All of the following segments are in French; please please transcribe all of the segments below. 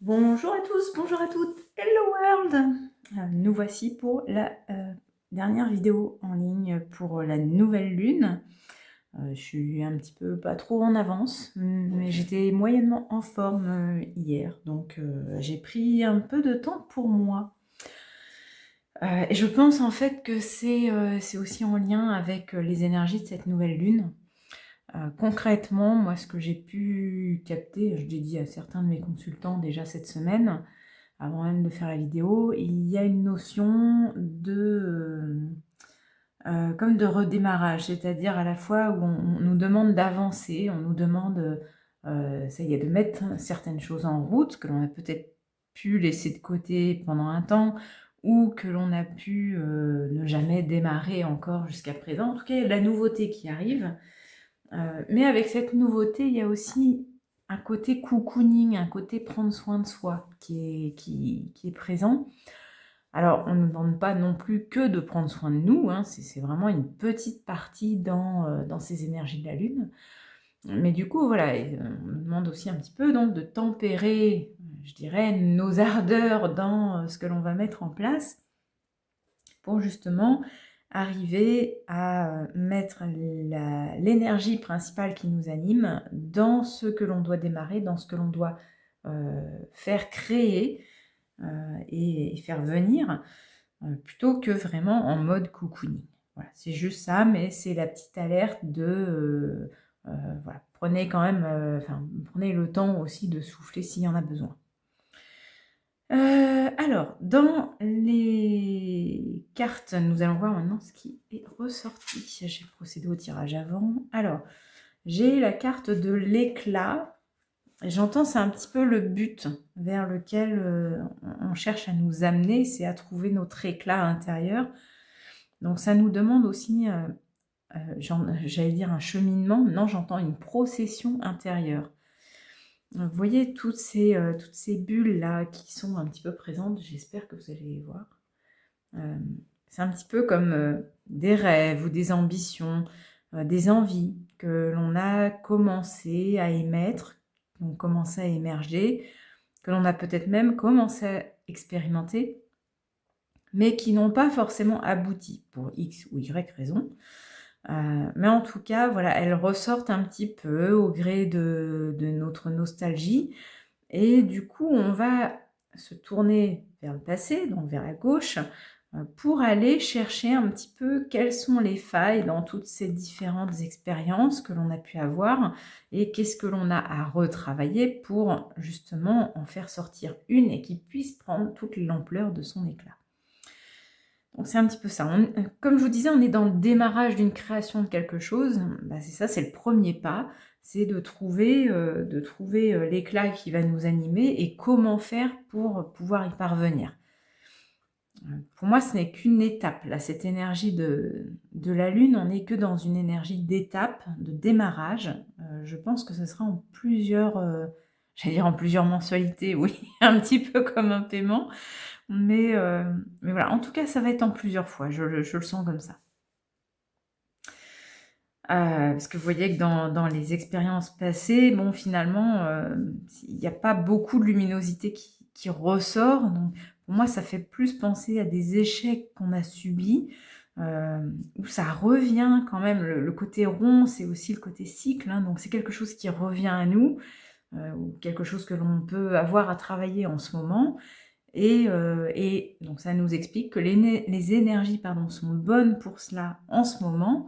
Bonjour à tous, bonjour à toutes, hello world. Nous voici pour la dernière vidéo en ligne pour la nouvelle lune. Je suis un petit peu pas trop en avance, mais j'étais moyennement en forme hier, donc j'ai pris un peu de temps pour moi. Et je pense en fait que c'est aussi en lien avec les énergies de cette nouvelle lune. Concrètement, moi ce que j'ai pu capter, je l'ai dit à certains de mes consultants déjà cette semaine, avant même de faire la vidéo, il y a une notion comme de redémarrage, c'est-à-dire à la fois où on nous demande d'avancer, on nous demande, ça y est, de mettre certaines choses en route que l'on a peut-être pu laisser de côté pendant un temps, ou que l'on a pu ne jamais démarrer encore jusqu'à présent. En tout cas, il y a de la nouveauté qui arrive. Mais avec cette nouveauté, il y a aussi un côté cocooning, un côté prendre soin de soi qui est présent. Alors, on ne demande pas non plus que de prendre soin de nous, hein, c'est vraiment une petite partie dans ces énergies de la Lune. Mais du coup, voilà, on nous demande aussi un petit peu donc de tempérer, je dirais, nos ardeurs dans ce que l'on va mettre en place pour justement arriver à mettre l'énergie principale qui nous anime dans ce que l'on doit démarrer, dans ce que l'on doit faire créer et faire venir, plutôt que vraiment en mode cocooning. Voilà, c'est juste ça, mais c'est la petite alerte de voilà, prenez quand même, prenez le temps aussi de souffler s'il y en a besoin. Alors, dans les cartes, nous allons voir maintenant ce qui est ressorti. J'ai procédé au tirage avant. Alors, j'ai la carte de l'éclat. J'entends, c'est un petit peu le but vers lequel on cherche à nous amener, c'est à trouver notre éclat intérieur. Donc, ça nous demande aussi, j'allais dire un cheminement. Non, j'entends une procession intérieure. Vous voyez toutes ces bulles-là qui sont un petit peu présentes, j'espère que vous allez les voir. C'est un petit peu comme des rêves ou des ambitions, des envies que l'on a commencé à émettre, qui ont commencé à émerger, que l'on a peut-être même commencé à expérimenter, mais qui n'ont pas forcément abouti pour X ou Y raison. Mais en tout cas, voilà, elles ressortent un petit peu au gré de notre nostalgie. Et du coup, on va se tourner vers le passé, donc vers la gauche, pour aller chercher un petit peu quelles sont les failles dans toutes ces différentes expériences que l'on a pu avoir et qu'est-ce que l'on a à retravailler pour justement en faire sortir une et qui puisse prendre toute l'ampleur de son éclat. Donc c'est un petit peu ça. Comme je vous disais, on est dans le démarrage d'une création de quelque chose. Bah, c'est ça, c'est le premier pas. C'est de trouver l'éclat qui va nous animer et comment faire pour pouvoir y parvenir. Pour moi, ce n'est qu'une étape. Là, cette énergie de la Lune, on n'est que dans une énergie d'étape, de démarrage. Je pense que ce sera en plusieurs, j'allais dire en plusieurs mensualités, oui, un petit peu comme un paiement. Mais voilà, en tout cas, ça va être en plusieurs fois, je le sens comme ça. Parce que vous voyez que dans les expériences passées, bon, finalement, il n'y a pas beaucoup de luminosité qui ressort. Donc, pour moi, ça fait plus penser à des échecs qu'on a subis, où ça revient quand même. Le côté rond, c'est aussi le côté cycle, hein, donc c'est quelque chose qui revient à nous, ou quelque chose que l'on peut avoir à travailler en ce moment. Et donc ça nous explique que les énergies sont bonnes pour cela en ce moment,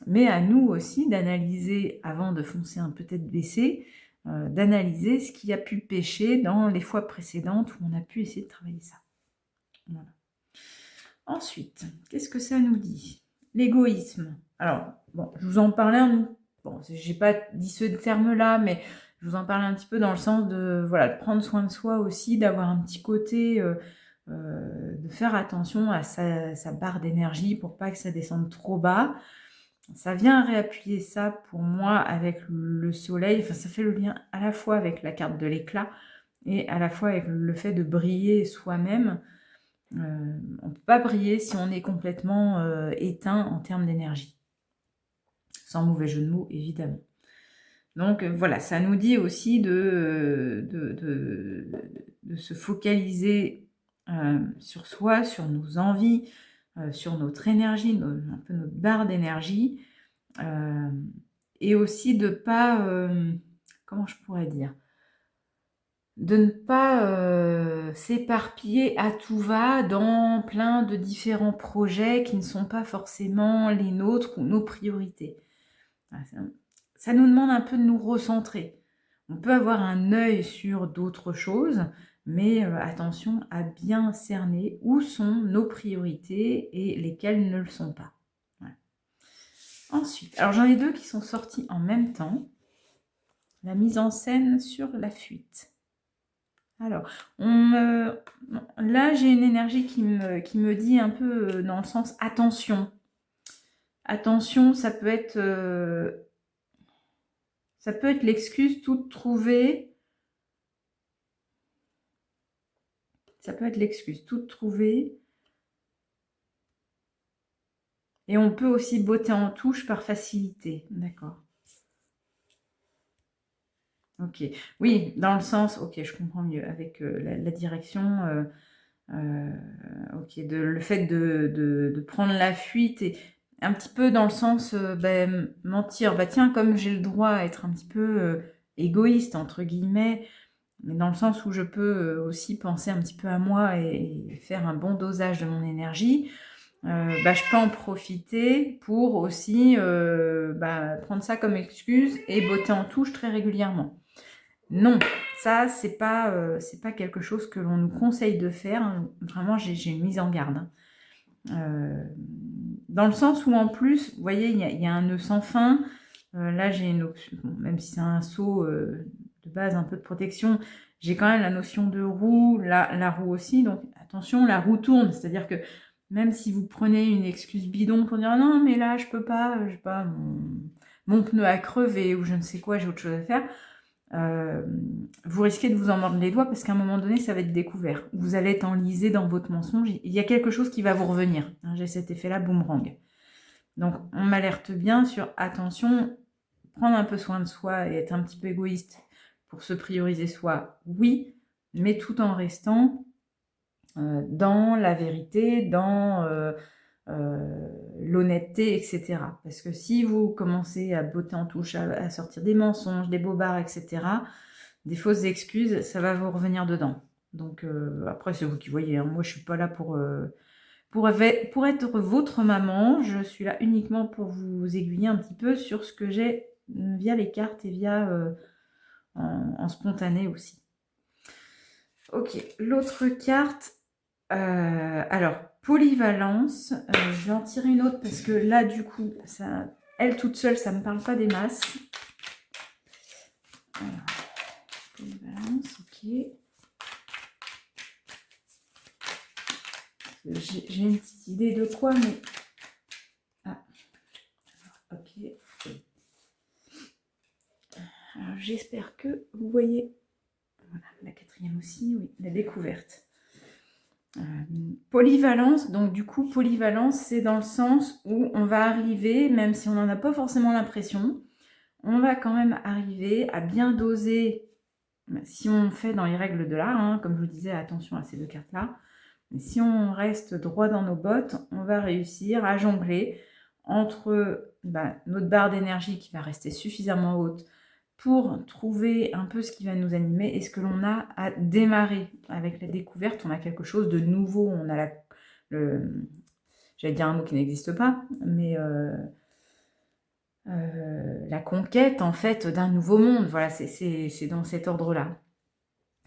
mais à nous aussi d'analyser, avant de foncer un peu tête baissée, d'analyser ce qui a pu pêcher dans les fois précédentes où on a pu essayer de travailler ça. Voilà. Ensuite, qu'est-ce que ça nous dit? L'égoïsme. Alors, bon, je vous en parlais, bon, j'ai pas dit ce terme-là, mais je vous en parlais un petit peu dans le sens de, voilà, de prendre soin de soi aussi, d'avoir un petit côté, de faire attention à sa barre d'énergie pour pas que ça descende trop bas. Ça vient réappuyer ça pour moi avec le soleil, enfin ça fait le lien à la fois avec la carte de l'éclat et à la fois avec le fait de briller soi-même. On ne peut pas briller si on est complètement éteint en termes d'énergie. Sans mauvais jeu de mots, évidemment. Donc voilà, ça nous dit aussi de se focaliser sur soi, sur nos envies, sur notre énergie, un peu notre barre d'énergie, et aussi de pas, comment je pourrais dire? De ne pas s'éparpiller à tout va dans plein de différents projets qui ne sont pas forcément les nôtres ou nos priorités. Ah, ça nous demande un peu de nous recentrer. On peut avoir un œil sur d'autres choses, mais attention à bien cerner où sont nos priorités et lesquelles ne le sont pas. Voilà. Ensuite, alors j'en ai deux qui sont sortis en même temps. La mise en scène sur la fuite. Alors, là j'ai une énergie qui me dit un peu dans le sens attention. Attention, ça peut être l'excuse toute trouvée. Ça peut être l'excuse toute trouvée. Et on peut aussi botter en touche par facilité. D'accord. Ok. Oui, dans le sens, ok, je comprends mieux. Avec la direction, ok, le fait de prendre la fuite et un petit peu dans le sens, mentir. Bah tiens, comme j'ai le droit à être un petit peu égoïste, entre guillemets, mais dans le sens où je peux aussi penser un petit peu à moi et faire un bon dosage de mon énergie, je peux en profiter pour aussi prendre ça comme excuse et botter en touche très régulièrement. Non, ça c'est pas quelque chose que l'on nous conseille de faire. Vraiment, j'ai une mise en garde. Dans le sens où en plus, vous voyez, il y a un nœud sans fin. Là, j'ai une option, bon, même si c'est un seau de base, un peu de protection, j'ai quand même la notion de roue, la roue aussi. Donc attention, la roue tourne, c'est-à-dire que même si vous prenez une excuse bidon pour dire non, mais là je peux pas, je sais pas, mon pneu a crevé ou je ne sais quoi, j'ai autre chose à faire, vous risquez de vous en mordre les doigts parce qu'à un moment donné, ça va être découvert. Vous allez être enlisé dans votre mensonge. Il y a quelque chose qui va vous revenir. J'ai cet effet-là, boomerang. Donc, on m'alerte bien sur attention, prendre un peu soin de soi et être un petit peu égoïste pour se prioriser soi, oui, mais tout en restant dans la vérité, dans l'honnêteté, etc. Parce que si vous commencez à botter en touche, à sortir des mensonges, des bobards, etc., des fausses excuses, ça va vous revenir dedans. Donc après, c'est vous qui voyez. Hein. Moi, je suis pas là pour être votre maman. Je suis là uniquement pour vous aiguiller un petit peu sur ce que j'ai via les cartes et via en spontané aussi. Ok, l'autre carte. Alors, polyvalence. Je vais en tirer une autre parce que là, du coup, ça, elle toute seule, ça ne me parle pas des masses. Alors, polyvalence, ok. J'ai une petite idée de quoi, mais... Ah, ok. Alors, j'espère que vous voyez... Voilà, la quatrième aussi, oui, la découverte. Polyvalence, donc du coup, polyvalence, c'est dans le sens où on va arriver, même si on n'en a pas forcément l'impression, on va quand même arriver à bien doser, si on fait dans les règles de l'art, hein, comme je vous disais, attention à ces deux cartes-là, mais si on reste droit dans nos bottes, on va réussir à jongler entre notre barre d'énergie qui va rester suffisamment haute pour trouver un peu ce qui va nous animer et ce que l'on a à démarrer. Avec la découverte, on a quelque chose de nouveau, on a j'allais dire un mot qui n'existe pas, mais la conquête en fait d'un nouveau monde. Voilà, c'est dans cet ordre-là.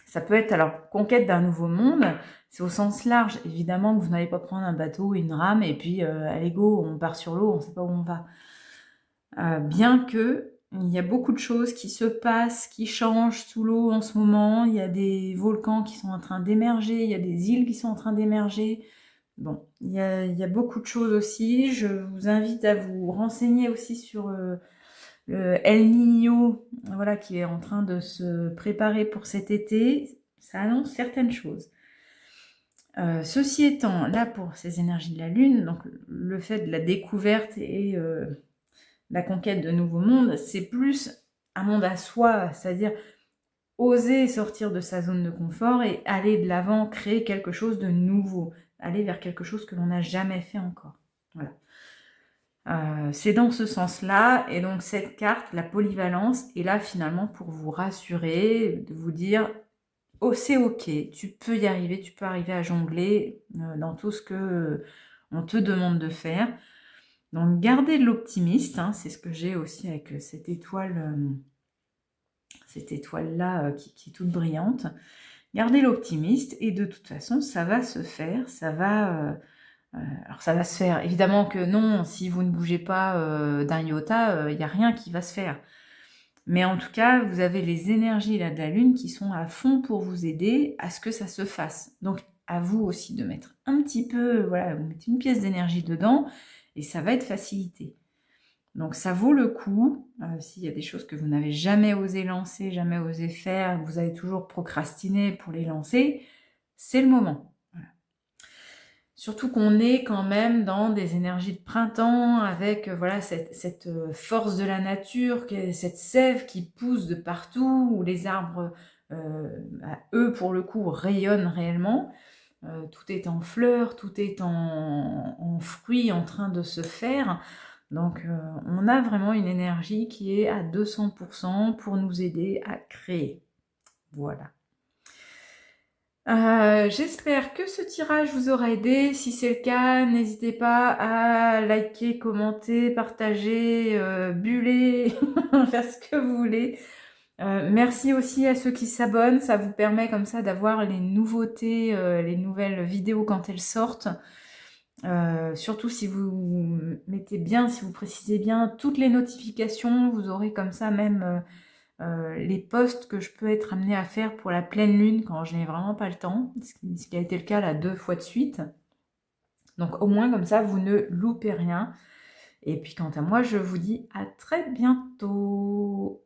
Ça peut être, alors, conquête d'un nouveau monde, c'est au sens large. Évidemment que vous n'allez pas prendre un bateau, une rame, et puis, allez go, on part sur l'eau, on ne sait pas où on va. Bien que, il y a beaucoup de choses qui se passent, qui changent sous l'eau en ce moment. Il y a des volcans qui sont en train d'émerger, il y a des îles qui sont en train d'émerger. Bon, il y a beaucoup de choses aussi. Je vous invite à vous renseigner aussi sur... le El Niño, voilà, qui est en train de se préparer pour cet été, ça annonce certaines choses. Ceci étant, là pour ces énergies de la Lune, donc le fait de la découverte et la conquête de nouveaux mondes, c'est plus un monde à soi, c'est-à-dire oser sortir de sa zone de confort et aller de l'avant, créer quelque chose de nouveau, aller vers quelque chose que l'on n'a jamais fait encore. Voilà. C'est dans ce sens-là, et donc cette carte, la polyvalence, est là finalement pour vous rassurer, de vous dire oh, c'est ok, tu peux y arriver, tu peux arriver à jongler dans tout ce que on te demande de faire. Donc gardez de l'optimiste, hein, c'est ce que j'ai aussi avec cette étoile-là qui est toute brillante. Gardez l'optimiste et de toute façon, ça va se faire, ça va... alors ça va se faire, évidemment que non, si vous ne bougez pas d'un iota, il n'y a rien qui va se faire. Mais en tout cas, vous avez les énergies là, de la Lune qui sont à fond pour vous aider à ce que ça se fasse. Donc à vous aussi de mettre un petit peu, voilà, vous mettez une pièce d'énergie dedans et ça va être facilité. Donc ça vaut le coup, s'il y a des choses que vous n'avez jamais osé lancer, jamais osé faire, vous avez toujours procrastiné pour les lancer, c'est le moment. Voilà. Surtout qu'on est quand même dans des énergies de printemps, avec voilà, cette force de la nature, cette sève qui pousse de partout, où les arbres, eux, pour le coup, rayonnent réellement. Tout est en fleurs, tout est en fruits en train de se faire. Donc on a vraiment une énergie qui est à 200% pour nous aider à créer. Voilà. J'espère que ce tirage vous aura aidé. Si c'est le cas, n'hésitez pas à liker, commenter, partager, buller, faire ce que vous voulez. Merci aussi à ceux qui s'abonnent, ça vous permet comme ça d'avoir les nouveautés, les nouvelles vidéos quand elles sortent. Surtout si vous mettez bien, si vous précisez bien toutes les notifications, vous aurez comme ça même les posts que je peux être amenée à faire pour la pleine lune quand je n'ai vraiment pas le temps, ce qui a été le cas là 2 fois de suite. Donc au moins comme ça, vous ne loupez rien. Et puis quant à moi, je vous dis à très bientôt.